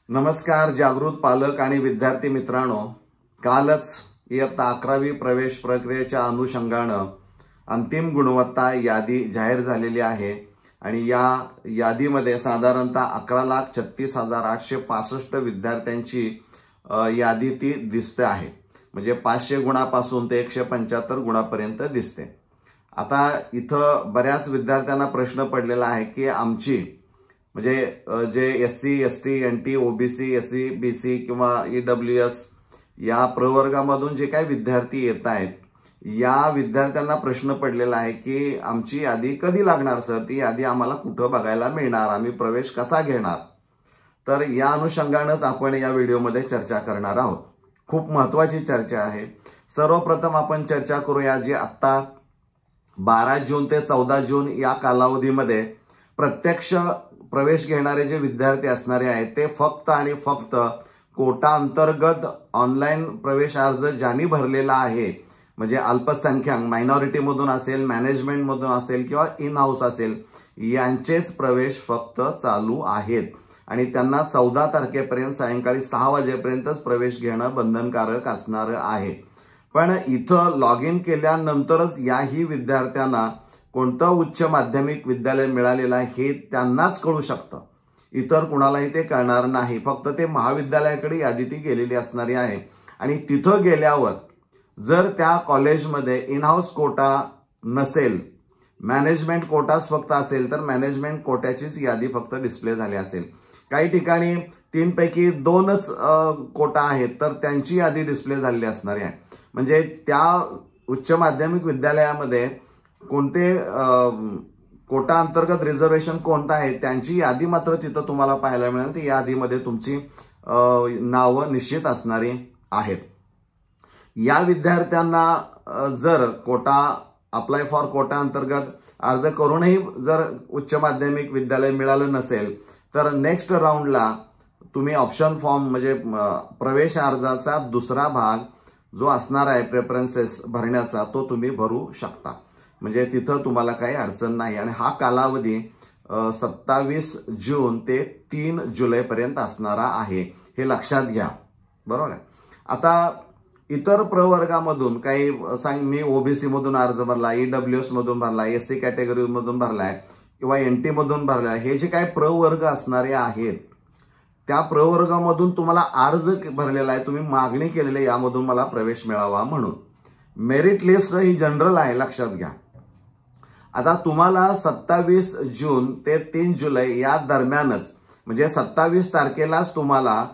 नमस्कार जागृत पालक आणि विद्यार्थी मित्रांनो, कालच इयत्ता 11वी प्रवेश प्रक्रियेच्या अनुषंगानं अंतिम गुणवत्ता यादी जाहीर झालेली आहे आणि या यादीमध्ये साधारणतः 11,36,865 विद्यार्थ्यांची यादी ती दिसते आहे। म्हणजे 500 गुणापासून ते 175 गुणापर्यंत दिसते। आता इथं बऱ्याच विद्यार्थ्यांना प्रश्न पडलेला आहे की आमची म्हणजे जे SC ST NT OBC SC BC किंवा ईडब्ल्यूएस या प्रवर्गामधून जे काही विद्यार्थी येत आहेत या विद्यार्थ्यांना प्रश्न पडलेला आहे की आमची यादी कधी लागणार सर, ती यादी आम्हाला कुठं बघायला मिळणार, आम्ही प्रवेश कसा घेणार। तर या अनुषंगानेच आपण या व्हिडिओमध्ये चर्चा करणार आहोत। खूप महत्त्वाची चर्चा आहे। सर्वप्रथम आपण चर्चा करूया जी आता 12 जून ते 14 जून या कालावधीमध्ये प्रत्यक्ष प्रवेश घेणारे जे विद्यार्थी असणारे आहेत ते फक्त आणि फक्त कोटा अंतर्गत ऑनलाईन प्रवेश अर्ज ज्यांनी भरलेला आहे, म्हणजे अल्पसंख्याक मायनॉरिटी मधून असेल, मॅनेजमेंट मधून असेल किंवा इन हाऊस असेल, यांचेच प्रवेश फक्त चालू आहेत आणि त्यांना 14 तारखेपर्यंत सायंकाळी 6 वाजेपर्यंतच प्रवेश घेणं बंधनकारक असणार आहे। पण इथं लॉग इन केल्यानंतरच याही विद्यार्थ्यांना कोणतं उच्च माध्यमिक विद्यालय मिळालेलं आहे हे त्यांनाच कळू शकतं, इतर कुणालाही ते कळणार नाही। फक्त ते महाविद्यालयाकडे यादी ती गेलेली असणारी आहे आणि तिथं गेल्यावर जर त्या कॉलेजमध्ये इन हाऊस कोटा नसेल, मॅनेजमेंट कोटाच फक्त असेल तर मॅनेजमेंट कोट्याचीच यादी फक्त डिस्प्ले झाली असेल। काही ठिकाणी 3 पैकी 2च कोटा आहेत तर त्यांची यादी डिस्प्ले झालेली असणारी आहे। म्हणजे त्या उच्च माध्यमिक विद्यालयामध्ये कोणते कोटा अंतर्गत रिझर्वेशन कोणता आहे त्यांची यादी मात्र तिथं तुम्हाला पाहायला मिळेल। ती यादीमध्ये तुमची नावं निश्चित असणारी आहेत। या विद्यार्थ्यांना जर कोटा अप्लाय फॉर कोटा अंतर्गत अर्ज करूनही जर उच्च माध्यमिक विद्यालय मिळालं नसेल तर नेक्स्ट राऊंडला तुम्ही ऑप्शन फॉर्म म्हणजे प्रवेश अर्जाचा दुसरा भाग जो असणार आहे प्रेफरन्सेस भरण्याचा तो तुम्ही भरू शकता। म्हणजे तिथं तुम्हाला काही अडचण नाही आणि हा कालावधी 27 जून ते 3 जुलैपर्यंत असणारा आहे, हे लक्षात घ्या, बरोबर आहे। आता इतर प्रवर्गामधून काही मी ओबीसी मधून अर्ज भरला, ईडब्ल्यूएस मधून भरला, एससी कॅटेगरी मधून भरलाय किंवा एनटी मधून भरलाय, हे जे काही प्रवर्ग असणारे आहेत त्या प्रवर्गामधून तुम्हाला अर्ज भरलेला आहे, तुम्ही मागणी केलेली आहे यामधून मला प्रवेश मिळावा म्हणून। मेरिट लिस्ट ही जनरल आहे, लक्षात घ्या। आता तुम्हाला 27 जून ते 3 जुलै या दरम्यानच म्हणजे 27 तारखेलाच तुम्हाला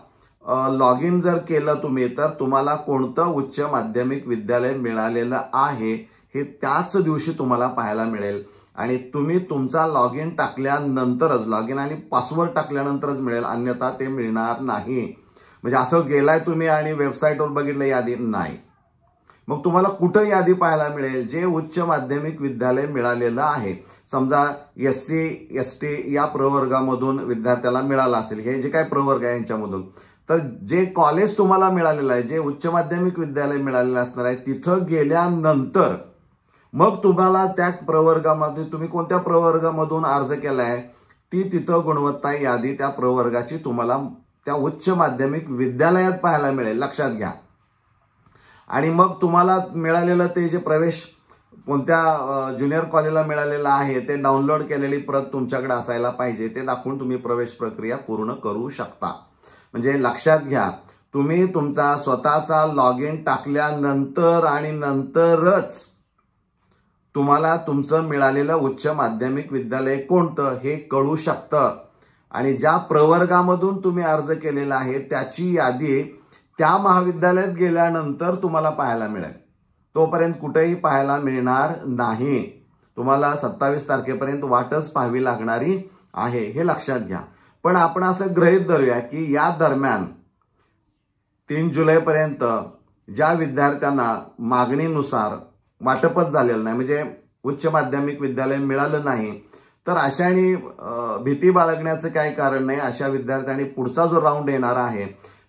लॉग इन जर केलं तुम्ही तर तुम्हाला कोणतं उच्च माध्यमिक विद्यालय मिळालेलं आहे हे त्याच दिवशी तुम्हाला पाहायला मिळेल आणि तुम्ही तुमचा लॉग इन टाकल्यानंतरच, लॉग इन आणि पासवर्ड टाकल्यानंतरच मिळेल, अन्यथा ते मिळणार नाही। म्हणजे असं गेलाय तुम्ही आणि वेबसाईटवर बघितलं यादी नाही, मग तुम्हाला कुठं यादी पाहायला मिळेल, जे उच्च माध्यमिक विद्यालय मिळालेलं आहे। समजा एससी एसटी या प्रवर्गामधून विद्यार्थ्याला मिळाला असेल, हे जे काही प्रवर्ग आहे यांच्यामधून, तर जे कॉलेज तुम्हाला मिळालेलं आहे, जे उच्च माध्यमिक विद्यालय मिळालेलं असणार आहे, तिथं गेल्यानंतर मग तुम्हाला त्या प्रवर्गामध्ये तुम्ही कोणत्या प्रवर्गामधून अर्ज केलाय ती तिथं गुणवत्ता यादी त्या प्रवर्गाची तुम्हाला त्या उच्च माध्यमिक विद्यालयात पाहायला मिळेल, लक्षात घ्या। आणि मग तुम्हाला मिळालेलं ते जे प्रवेश कोणत्या ज्युनियर कॉलेजला मिळालेलं आहे ते डाउनलोड केलेली प्रत तुमच्याकडे असायला पाहिजे, ते दाखवून तुम्ही प्रवेश प्रक्रिया पूर्ण करू शकता। म्हणजे लक्षात घ्या, तुम्ही तुमचा स्वतःचा लॉग इन टाकल्यानंतर आणि नंतरच तुम्हाला तुमचं मिळालेलं उच्च माध्यमिक विद्यालय कोणतं हे कळू शकतं आणि ज्या प्रवर्गामधून तुम्ही अर्ज केलेला आहे त्याची यादी त्या महाविद्यालयात गेल्यानंतर तुम्हाला पाहायला मिळेल, तोपर्यंत कुठेही पाहायला मिळणार नाही। तुम्हाला 27 तारखेपर्यंत वाटच पाहावी लागणारी आहे, हे लक्षात घ्या। पण आपण असं गृहीत धरूया की या दरम्यान 3 जुलैपर्यंत ज्या विद्यार्थ्यांना मागणीनुसार वाटपच झालेलं नाही, म्हणजे उच्च माध्यमिक विद्यालय मिळालं नाही, तर अशाने भीती बाळगण्याचं काही कारण नाही। अशा विद्यार्थ्यांनी पुढचा जो राऊंड येणार आहे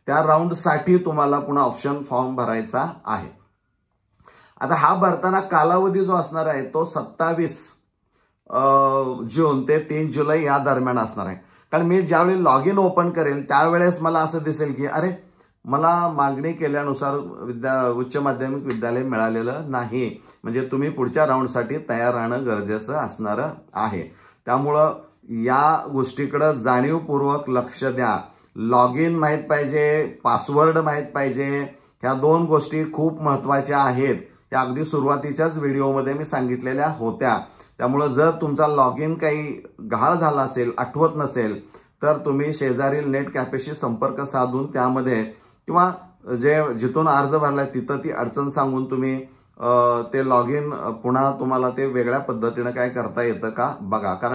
त्या राऊंडसाठी तुम्हाला पुन्हा ऑप्शन फॉर्म भरायचा आहे। आता हा भरताना कालावधी जो असणार आहे तो 27 जून ते 3 जुलै या दरम्यान असणार आहे। कारण मी ज्यावेळी लॉग इन ओपन करेल त्यावेळेस मला असं दिसेल की अरे मला मागणी केल्यानुसार उच्च माध्यमिक विद्यालय मिळालेलं नाही, म्हणजे तुम्ही पुढच्या राऊंडसाठी तयार राहणं गरजेचं असणार आहे. त्यामुळं या गोष्टीकडे जाणीवपूर्वक लक्ष द्या. लॉग इन माहीत पाहिजे, पासवर्ड माहीत पाहिजे. ह्या दोन गोष्टी खूप महत्वाच्या आहेत. त्या अगदी सुरुवातीच्याच व्हिडिओमध्ये मी सांगितलेल्या होत्या. त्यामुळे जर तुमचा लॉग इन काही गहाळ झाला असेल, आठवत नसेल, तर तुम्ही शेजारील नेट कॅफेशी संपर्क साधून त्यामध्ये किंवा जिथून अर्ज भरलाय तिथं ती अडचण सांगून तुम्ही ते लॉग इन पुन्हा तुम्हाला ते वेगळ्या पद्धतीने काय करता येतं का बघा. कारण